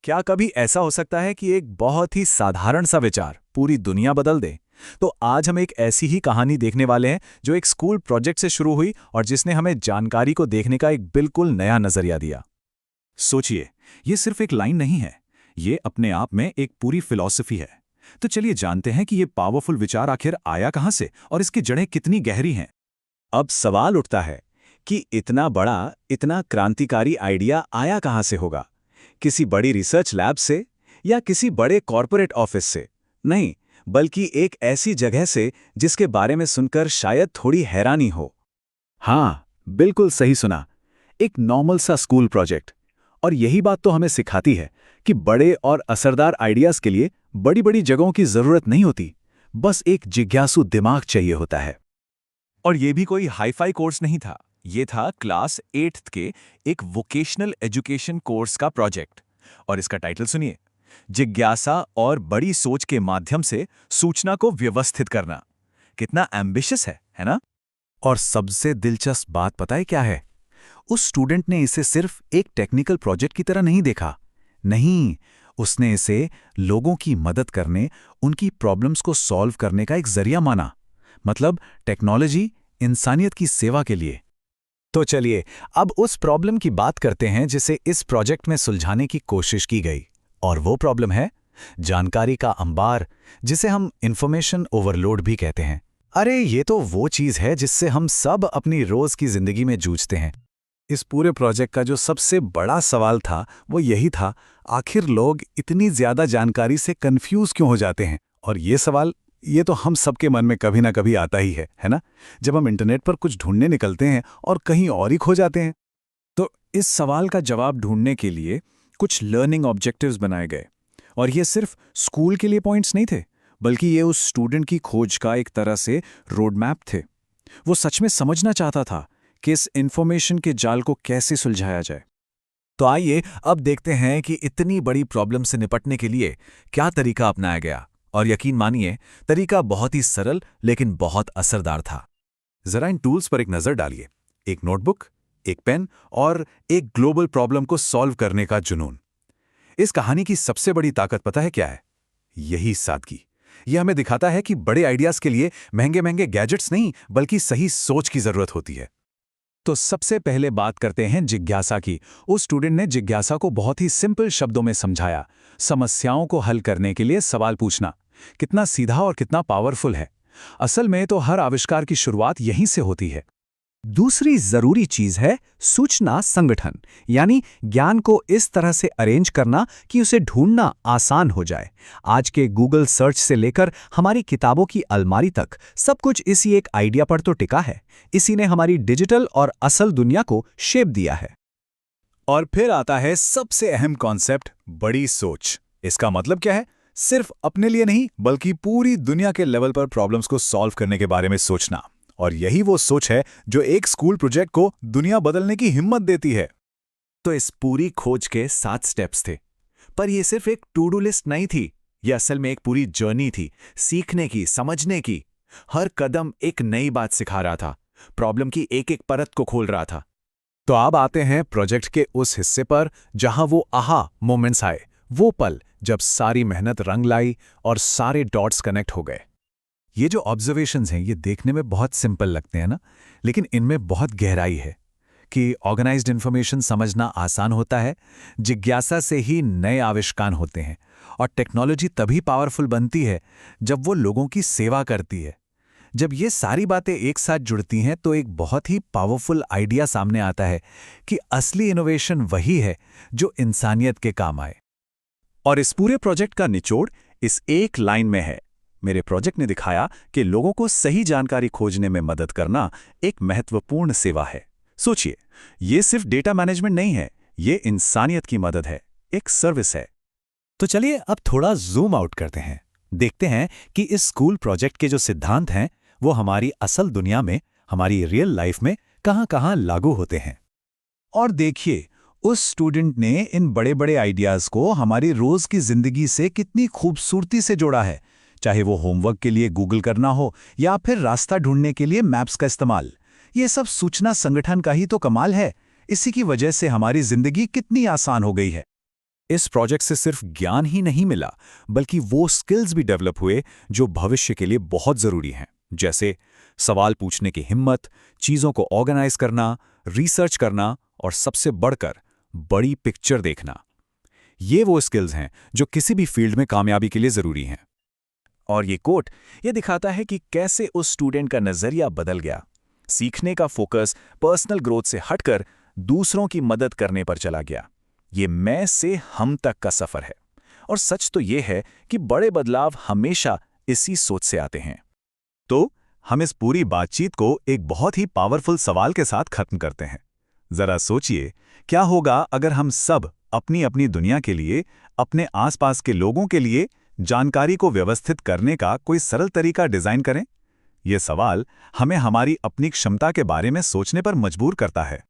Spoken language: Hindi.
क्या कभी ऐसा हो सकता है कि एक बहुत ही साधारण सा विचार पूरी दुनिया बदल दे? तो आज हम एक ऐसी ही कहानी देखने वाले हैं जो एक स्कूल प्रोजेक्ट से शुरू हुई और जिसने हमें जानकारी को देखने का एक बिल्कुल नया नजरिया दिया। सोचिए, ये सिर्फ एक लाइन नहीं है, ये अपने आप में एक पूरी फिलॉसफी है। तो चलिए जानते हैं कि ये पावरफुल विचार आखिर आया कहां से और इसकी जड़ें कितनी गहरी हैं। अब सवाल उठता है कि इतना बड़ा, इतना क्रांतिकारी आइडिया आया कहां से होगा? किसी बड़ी रिसर्च लैब से या किसी बड़े कॉर्पोरेट ऑफिस से? नहीं, बल्कि एक ऐसी जगह से जिसके बारे में सुनकर शायद थोड़ी हैरानी हो। हाँ, बिल्कुल सही सुना, एक नॉर्मल सा स्कूल प्रोजेक्ट। और यही बात तो हमें सिखाती है कि बड़े और असरदार आइडियाज के लिए बड़ी-बड़ी जगहों की जरूरत नहीं होती, बस एक जिज्ञासु दिमाग चाहिए होता है। और ये भी कोई हाई-फाई कोर्स नहीं था, ये था क्लास 8th के एक वोकेशनल एजुकेशन कोर्स का प्रोजेक्ट। और इसका टाइटल सुनिए, जिज्ञासा और बड़ी सोच के माध्यम से सूचना को व्यवस्थित करना। कितना एम्बिशियस है ना? और सबसे दिलचस्प बात पता है क्या है? उस स्टूडेंट ने इसे सिर्फ एक टेक्निकल प्रोजेक्ट की तरह नहीं देखा। नहीं, उसने इसे लोगों की मदद करने, उनकी प्रॉब्लम्स को सॉल्व करने का एक जरिया माना। मतलब टेक्नोलॉजी इंसानियत की सेवा के लिए। तो चलिए अब उस प्रॉब्लम की बात करते हैं जिसे इस प्रोजेक्ट में सुलझाने की कोशिश की गई। और वो प्रॉब्लम है जानकारी का अंबार, जिसे हम इंफॉर्मेशन ओवरलोड भी कहते हैं। अरे ये तो वो चीज है जिससे हम सब अपनी रोज की जिंदगी में जूझते हैं। इस पूरे प्रोजेक्ट का जो सबसे बड़ा सवाल था वो यही था, आखिर लोग इतनी ज्यादा जानकारी से कंफ्यूज क्यों हो जाते हैं? और ये सवाल, ये तो हम सबके मन में कभी ना कभी आता ही है ना? जब हम इंटरनेट पर कुछ ढूंढने निकलते हैं और कहीं और ही खो जाते हैं। तो इस सवाल का जवाब ढूंढने के लिए कुछ लर्निंग ऑब्जेक्टिव्स बनाए गए। और ये सिर्फ स्कूल के लिए पॉइंट्स नहीं थे, बल्कि ये उस स्टूडेंट की खोज का एक तरह से रोड मैप थे। वो सच में समझना चाहता था कि इस इंफॉर्मेशन के जाल को कैसे सुलझाया जाए। तो आइए अब देखते हैं कि इतनी बड़ी प्रॉब्लम से निपटने के लिए क्या तरीका अपनाया गया। और यकीन मानिए, तरीका बहुत ही सरल लेकिन बहुत असरदार था। जरा इन टूल्स पर एक नजर डालिए। एक नोटबुक, एक पेन और एक ग्लोबल प्रॉब्लम को सॉल्व करने का जुनून। इस कहानी की सबसे बड़ी ताकत पता है क्या है? यही सादगी। यह हमें दिखाता है कि बड़े आइडियाज के लिए महंगे महंगे गैजेट्स नहीं, बल्कि सही सोच की जरूरत होती है। तो सबसे पहले बात करते हैं जिज्ञासा की। उस स्टूडेंट ने जिज्ञासा को बहुत ही सिंपल शब्दों में समझाया। समस्याओं को हल करने के लिए सवाल पूछना कितना सीधा और कितना पावरफुल है। असल में तो हर आविष्कार की शुरुआत यहीं से होती है। दूसरी जरूरी चीज है सूचना संगठन, यानी ज्ञान को इस तरह से अरेंज करना कि उसे ढूंढना आसान हो जाए। आज के गूगल सर्च से लेकर हमारी किताबों की अलमारी तक सब कुछ इसी एक आइडिया पर तो टिका है। इसी ने हमारी डिजिटल और असल दुनिया को शेप दिया है। और फिर आता है सबसे अहम कॉन्सेप्ट, बड़ी सोच। इसका मतलब क्या है? सिर्फ अपने लिए नहीं, बल्कि पूरी दुनिया के लेवल पर प्रॉब्लम्स को सॉल्व करने के बारे में सोचना। और यही वो सोच है जो एक स्कूल प्रोजेक्ट को दुनिया बदलने की हिम्मत देती है। तो इस पूरी खोज के 7 स्टेप्स थे। पर यह सिर्फ एक टू डू लिस्ट नहीं थी, यह असल में एक पूरी जर्नी थी, सीखने की, समझने की। हर कदम एक नई बात सिखा रहा था, प्रॉब्लम की एक एक परत को खोल रहा था। तो अब आते हैं प्रोजेक्ट के उस हिस्से पर जहां वो आहा मोमेंट्स आए, वो पल जब सारी मेहनत रंग लाई और सारे डॉट्स कनेक्ट हो गए। ये जो ऑब्जर्वेशंस हैं, ये देखने में बहुत सिंपल लगते हैं ना, लेकिन इनमें बहुत गहराई है। कि ऑर्गेनाइज्ड इंफॉर्मेशन समझना आसान होता है, जिज्ञासा से ही नए आविष्कार होते हैं, और टेक्नोलॉजी तभी पावरफुल बनती है जब वो लोगों की सेवा करती है। जब ये सारी बातें एक साथ जुड़ती हैं तो एक बहुत ही पावरफुल आइडिया सामने आता है कि असली इनोवेशन वही है जो इंसानियत के काम आए। और इस पूरे प्रोजेक्ट का निचोड़ इस एक लाइन में है। मेरे प्रोजेक्ट ने दिखाया कि लोगों को सही जानकारी खोजने में मदद करना एक महत्वपूर्ण सेवा है। सोचिए, ये सिर्फ डेटा मैनेजमेंट नहीं है, ये इंसानियत की मदद है, एक सर्विस है। तो चलिए अब थोड़ा जूम आउट करते हैं, देखते हैं कि इस स्कूल प्रोजेक्ट के जो सिद्धांत हैं वो हमारी असल दुनिया में, हमारी रियल लाइफ में कहां-कहां लागू होते हैं। और देखिए, उस स्टूडेंट ने इन बड़े बड़े आइडियाज को हमारी रोज की जिंदगी से कितनी खूबसूरती से जोड़ा है। चाहे वो होमवर्क के लिए गूगल करना हो या फिर रास्ता ढूंढने के लिए मैप्स का इस्तेमाल। ये सब सूचना संगठन का ही तो कमाल है। इसी की वजह से हमारी जिंदगी कितनी आसान हो गई है। इस प्रोजेक्ट से सिर्फ ज्ञान ही नहीं मिला, बल्कि वो स्किल्स भी डेवलप हुए जो भविष्य के लिए बहुत ज़रूरी हैं, जैसे सवाल पूछने की हिम्मत, चीज़ों को ऑर्गेनाइज करना, रिसर्च करना और सबसे बढ़कर बड़ी पिक्चर देखना। ये वो स्किल्स हैं जो किसी भी फील्ड में कामयाबी के लिए ज़रूरी हैं। और ये कोट ये दिखाता है कि कैसे उस स्टूडेंट का नज़रिया बदल गया। सीखने का फोकस पर्सनल ग्रोथ से हटकर दूसरों की मदद करने पर चला गया। ये मैं से हम तक का सफ़र है। और सच तो ये है कि बड़े बदलाव हमेशा इसी सोच से आते हैं। तो हम इस पूरी बातचीत को एक बहुत ही पावरफुल सवाल के साथ खत्म करते हैं। जरा सोचिए, क्या होगा अगर हम सब अपनी अपनी दुनिया के लिए, अपने आसपास के लोगों के लिए जानकारी को व्यवस्थित करने का कोई सरल तरीका डिजाइन करें? यह सवाल हमें हमारी अपनी क्षमता के बारे में सोचने पर मजबूर करता है।